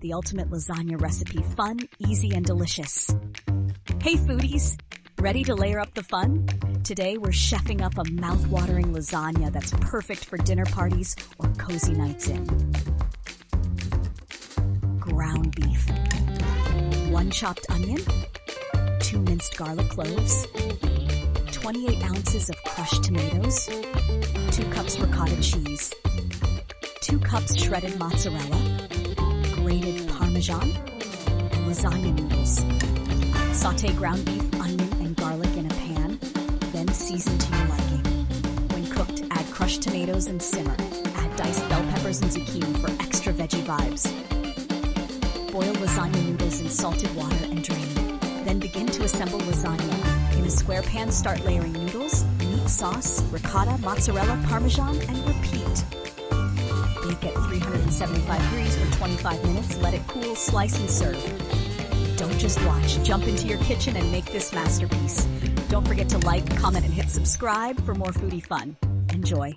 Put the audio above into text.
the ultimate lasagna recipe, fun, easy, and delicious. Hey foodies, ready to layer up the fun? Today we're chefing up a mouth-watering lasagna that's perfect for dinner parties or cozy nights in. Ground beef, 1 chopped onion, 2 minced garlic cloves, 28 ounces of crushed tomatoes, 2 cups ricotta cheese, 2 cups shredded mozzarella, grated Parmesan, and lasagna noodles. Sauté ground beef, onion, and garlic in a pan, then season to your liking. When cooked, add crushed tomatoes and simmer. Add diced bell peppers and zucchini for extra veggie vibes. Boil lasagna noodles in salted water and drain. Then begin to assemble lasagna. In a square pan, start layering noodles, meat sauce, ricotta, mozzarella, Parmesan, and repeat. Bake at 375 degrees for 25 minutes, let it cool, slice, and serve. Don't just watch, jump into your kitchen and make this masterpiece. Don't forget to like, comment, and hit subscribe for more foodie fun. Enjoy.